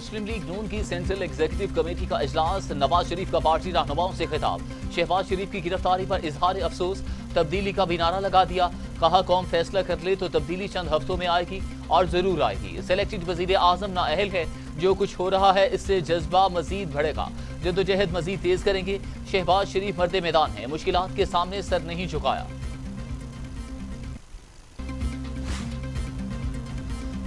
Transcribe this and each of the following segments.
मुस्लिम league नून की central executive committee का इजलास, नवाज शरीफ का पार्टी रहनुमाओं से खिताब। शहबाज शरीफ की गिरफ्तारी पर इजहार अफसोस, तब्दीली का भी नारा लगा दिया। कहा कौम फैसला कर ले तो तब्दीली चंद हफ्तों में आएगी और जरूर आएगी। सिलेक्टेड वजीर आजम नाअहल है, जो कुछ हो रहा है इससे जज्बा मजीद बढ़ेगा, जद्दोजहद मजीद तेज करेंगे। शहबाज शरीफ मर्दे मैदान है, मुश्किलात के सामने सर नहीं झुकाया।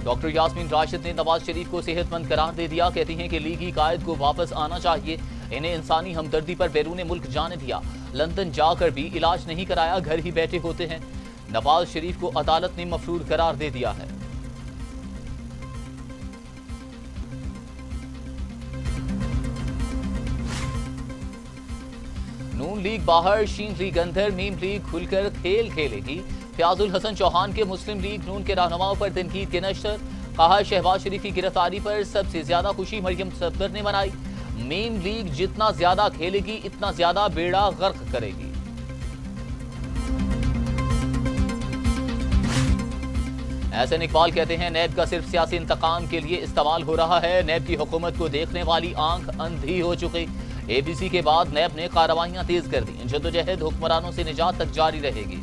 डॉक्टर यास्मीन राशिद ने नवाज शरीफ को सेहतमंद करार दे दिया। कहती हैं कि लीगी कायद को वापस आना चाहिए, इन्हें इंसानी हमदर्दी पर बैरून मुल्क जाने दिया। लंदन जाकर भी इलाज नहीं कराया, घर ही बैठे होते हैं। नवाज शरीफ को अदालत ने मफरूर करार दे दिया है। नून लीग बाहर, शीन लीग अंदर, मीम लीग खुलकर खेल खेलेगी। फयाजुल हसन चौहान के मुस्लिम लीग नून के रहनुमाओं पर तनकीद के नशर। कहा शहबाज शरीफ की गिरफ्तारी पर सबसे ज्यादा खुशी मरियम सफदर ने मनाई। मीम लीग जितना ज्यादा खेलेगी इतना ज्यादा बेड़ा गर्क करेगी। एहसन इकबाल कहते हैं नैब का सिर्फ सियासी इंतकाम के लिए इस्तेमाल हो रहा है। नैब की हुकूमत को देखने वाली आंख अंधी हो चुकी। एबीसी के बाद नैब ने कार्रवाइयां तेज कर दी। जद्दोजहद हुक्मरानों से निजात तक जारी रहेगी।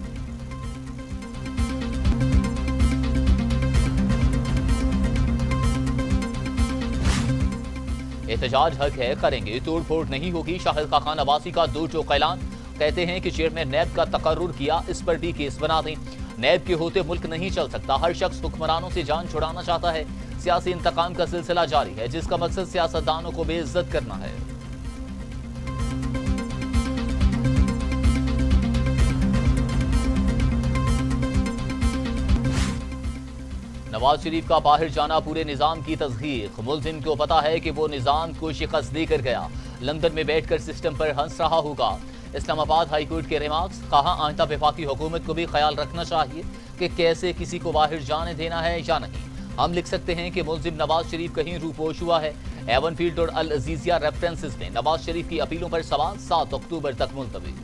एहतजाज हक है, करेंगे, तोड़ फोड़ नहीं होगी। शाहिद खान अब्बासी का दो टोक ऐलान। कहते हैं कि चेयरमैन नैब का तकर्रुर किया, इस पर भी केस बना दें। नैब के होते मुल्क नहीं चल सकता। हर शख्स हुक्मरानों से जान छुड़ाना चाहता है। सियासी इंतकाम का सिलसिला जारी है, जिसका मकसद सियासतदानों को बेइज्जत करना है। नवाज शरीफ का बाहर जाना पूरे निजाम की तस्दीक। मुल्जिम को पता है कि वो निजाम को शिकस्त देकर गया, लंदन में बैठकर सिस्टम पर हंस रहा होगा। इस्लामाबाद हाईकोर्ट के रिमार्क्स। कहा आइंदा वफाकी हुकूमत को भी ख्याल रखना चाहिए कि कैसे किसी को बाहर जाने देना है या नहीं। हम लिख सकते हैं कि मुल्जिम नवाज शरीफ कहीं रूपोश हुआ है। एवन फील्ड और अल अजीजिया रेफरेंसेस में नवाज शरीफ की अपीलों पर सवाल 7 अक्टूबर तक मुलतवी।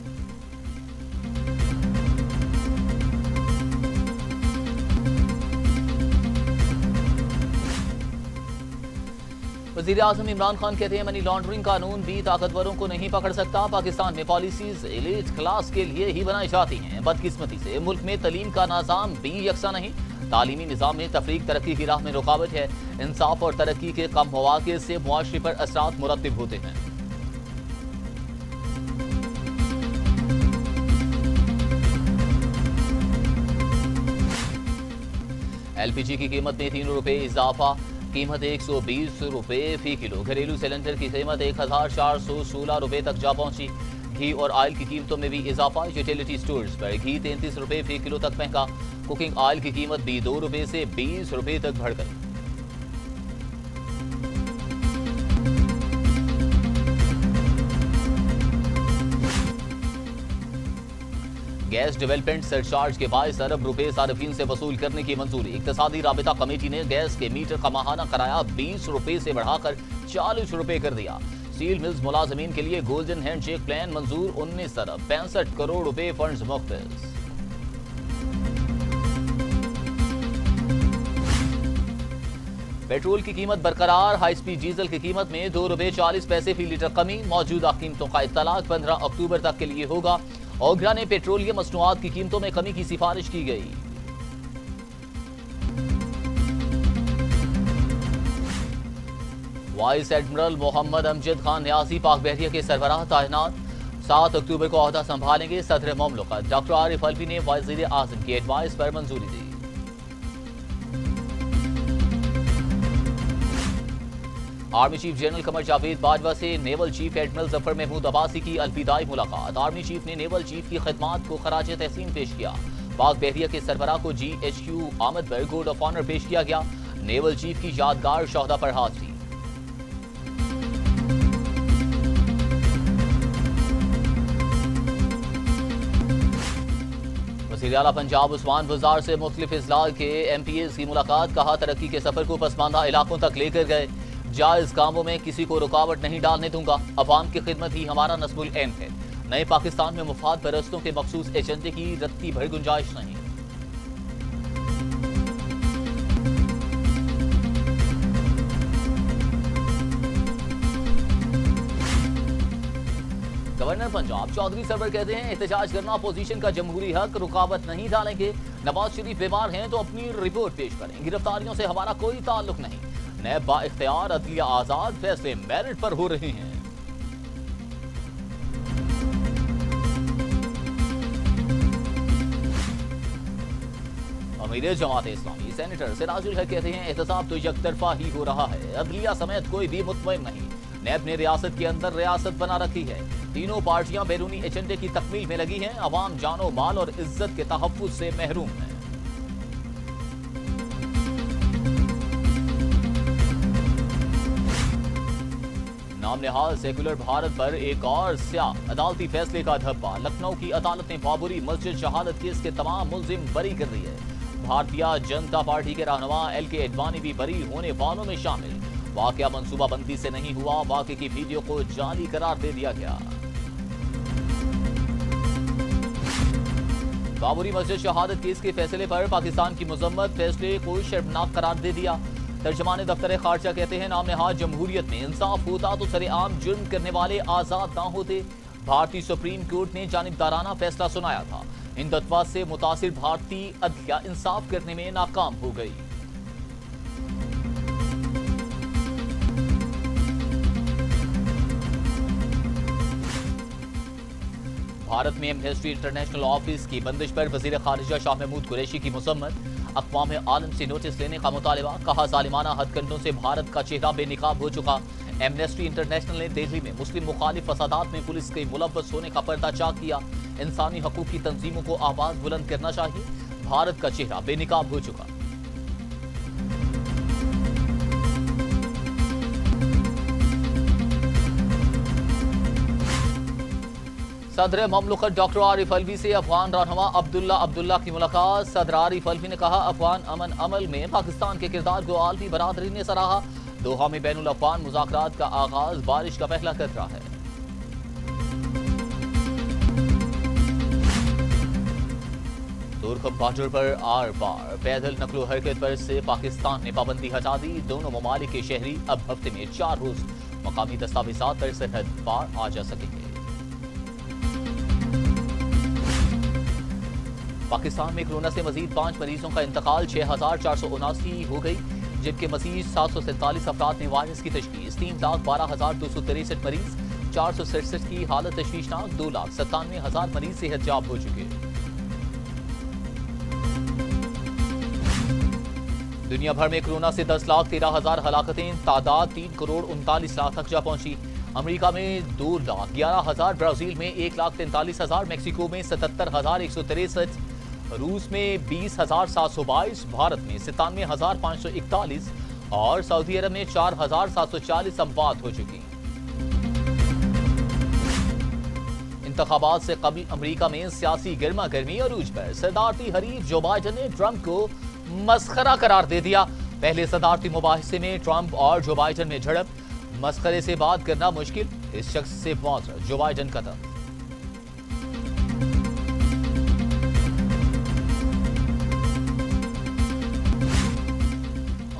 वज़ीर आज़म इमरान खान कहते हैं मनी लॉन्ड्रिंग कानून भी ताकतवरों को नहीं पकड़ सकता। पाकिस्तान में पॉलिसीज एलीट क्लास के लिए ही बनाई जाती हैं। बदकिस्मती से मुल्क में तलीम का निज़ाम भी यकसा नहीं। तालीमी निज़ाम में तफरीक तरक्की की राह में रुकावट है। इंसाफ और तरक्की के कम मौके से मुआशरे पर असरात मुरतब होते हैं। LPG की कीमत में 3 रुपये इजाफा, कीमत 120 रुपये फी किलो। घरेलू सिलेंडर की कीमत 1416 रुपये तक जा पहुंची। घी और ऑयल की कीमतों में भी इजाफा। यूटिलिटी स्टोर्स पर घी 33 रुपये फी किलो तक महंगा। कुकिंग ऑयल की कीमत भी 2 रुपये से 20 रुपये तक बढ़ गई। गैस डेवलपमेंट सरचार्ज के 22 अरब रुपए सार्फिन से वसूल करने की मंजूरी। इक्तसादी राबिता कमेटी ने गैस के मीटर का माहाना किराया 20 रुपए से बढ़ाकर 40 रुपए कर दिया। स्टील मिल्स मुलाजमीन के लिए गोल्डन हैंडशेक प्लान मंजूर। 19 अरब 65 करोड़ रुपए फंड्स मुख्तस। पेट्रोल की कीमत बरकरार। हाई स्पीड डीजल की कीमत में 2 रुपए 40 पैसे फी लीटर कमी। मौजूदा कीमतों का इत्तलाक 15 अक्टूबर तक के लिए होगा। ओगरा ने पेट्रोलियम मसनूआत की कीमतों में कमी की सिफारिश की गई। वाइस एडमिरल मोहम्मद अमजद खान न्यासी पाक बहरिया के सरबराह तैनात। 7 अक्टूबर को ओहदा संभालेंगे। सदर ममलकत डॉक्टर आरिफ अलवी ने वज़ीर आज़म की एडवाइस पर मंजूरी दी। Army chief general Qamar Javed Bajwa से naval chief admiral Zafar Mahmood Abbasi की अलविदाई मुलाकात। आर्मी चीफ ने नेवल चीफ की खिदमात को खराज तहसीन पेश किया। पाक बहरिया के सरबराह को GHQ आमद पर गार्ड ऑफ ऑनर पेश किया गया। नेवल चीफ की यादगार शोहदा पर हाजिरी। वज़ीर आला पंजाब उस्मान बुज़दार से मुख्तलिफ इजलास के MPAs की मुलाकात। कहा तरक्की के सफर को पसमानदा इलाकों तक लेकर गए। जायज कामों में किसी को रुकावट नहीं डालने दूंगा। अवाम की खिदमत ही हमारा नस्बुल ऐन है। नए पाकिस्तान में मुफाद परस्तों के मखसूस एजेंडे की रत्ती भर गुंजाइश नहीं। गवर्नर पंजाब चौधरी सरवर कहते हैं एहतजाज करना अपोजिशन का जमहूरी हक, रुकावट नहीं डालेंगे। नवाज शरीफ बीमार हैं तो अपनी रिपोर्ट पेश करें, गिरफ्तारियों से हमारा कोई ताल्लुक नहीं। नैब बाइख्तियार, अदलिया आजाद, फैसले मेरिट पर हो रहे हैं। अमीर जमात इस्लामी सेनेटर सिराजुल हक कहते हैं एहतसाब तो यकतरफा ही हो रहा है, अदलिया समेत कोई भी मुतमईन नहीं। नैब ने रियासत के अंदर रियासत बना रखी है, तीनों पार्टियां बैरूनी एजेंडे की तकमील में लगी हैं, अवाम जानो माल और इज्जत के तहफ्फुज से महरूम है। नाम निहाल सेकुलर भारत पर एक और स्याह अदालती फैसले का धब्बा। लखनऊ की अदालत ने बाबरी मस्जिद शहादत केस के तमाम मुलजिम बरी कर दिए। भारतीय जनता पार्टी के रहनुमा LK अडवाणी भी बरी होने वालों में शामिल। वाकया मंसूबाबंदी से नहीं हुआ, वाकये की वीडियो को जाली करार दे दिया गया। बाबरी मस्जिद शहादत केस के फैसले पर पाकिस्तान की मजम्मत, फैसले को शर्मनाक करार दे दिया। तर्जमान दफ्तर खारजा कहते हैं नाम नहाद जमहूरियत में इंसाफ होता तो सरेआम जुर्म करने वाले आजाद ना होते। भारतीय सुप्रीम कोर्ट ने जानिबदाराना फैसला सुनाया था, इन तत्वा से मुतासिर भारतीय अदलिया इंसाफ करने में नाकाम हो गई। भारत में एमनेस्टी इंटरनेशनल ऑफिस की बंदिश पर वजीर खारिजा शाह महमूद कुरैशी की मुसम्मत। अक़वाम आलम से नोटिस लेने का मुतालबा, कहा जालिमाना हथकंडों से भारत का चेहरा बेनिकाब हो चुका। एमनेस्टी इंटरनेशनल ने दिल्ली में मुस्लिम मुखालिफ फसादात में पुलिस के मुलव्वस होने का पर्दाचाक किया। इंसानी हकूक की तंजीमों को आवाज बुलंद करना चाहिए, भारत का चेहरा बेनिकाब हो चुका। सदर ममलकत डॉक्टर आरिफ अलवी से अफगान रहनुमा अब्दुल्ला की मुलाकात। सदर आरिफ अलवी ने कहा अफगान अमन अमल में पाकिस्तान के किरदार को आलमी बरादरी ने सराहा। दोहा में बैनुल अफ़गान मुज़ाकरात का आगाज, बारिश का पहला कतरा है। तुर्क बॉर्डर पर आर पार पैदल नकलो हरकत पर से पाकिस्तान ने पाबंदी हटा दी। दोनों ममालिक के शहरी अब हफ्ते में 4 रोज मकामी दस्तावेजात पर सरहद पार आ जा सकेंगे। पाकिस्तान में कोरोना से मजीद 5 मरीजों का इंतकाल, 6479 हो गई, जबकि मजीद 747 अफराद ने वायरस की तशखीस। 3,12,263 मरीज, 467 की हालत तशवीशनाक, 2,97,000 मरीज सेहतयाब हो चुके। दुनिया भर में कोरोना से 10,13,000 हलाकतें, तादाद 3,39,00,000 तक जा पहुंची। अमेरिका में 2,11,000, ब्राजील में 1,43,000, मैक्सिको में 77,163, रूस में 20,722, भारत में 97,541 और सऊदी अरब में 4,740 अमवात हो चुकी। इंतखाबात से कबल अमेरिका में सियासी गर्मा गर्मी अरूज पर। सदारती हरीफ जो बाइडन ने ट्रंप को मस्खरा करार दे दिया। पहले सदारती मुबाहिसे में ट्रंप और जो बाइडन में झड़प, मस्खरे से बात करना मुश्किल, इस शख्स से मुआवजा, जो बाइडन का था।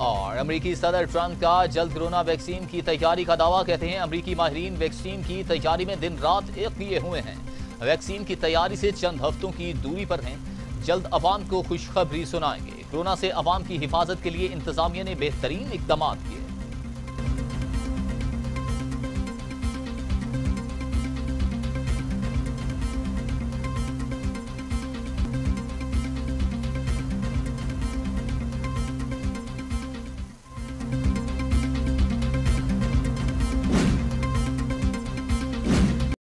और अमेरिकी सदर ट्रंप का जल्द कोरोना वैक्सीन की तैयारी का दावा। कहते हैं अमेरिकी माहिरीन वैक्सीन की तैयारी में दिन रात एक किए हुए हैं। वैक्सीन की तैयारी से चंद हफ्तों की दूरी पर हैं, जल्द अवाम को खुशखबरी सुनाएंगे। कोरोना से अवाम की हिफाजत के लिए इंतजामिया ने बेहतरीन इकदाम किए।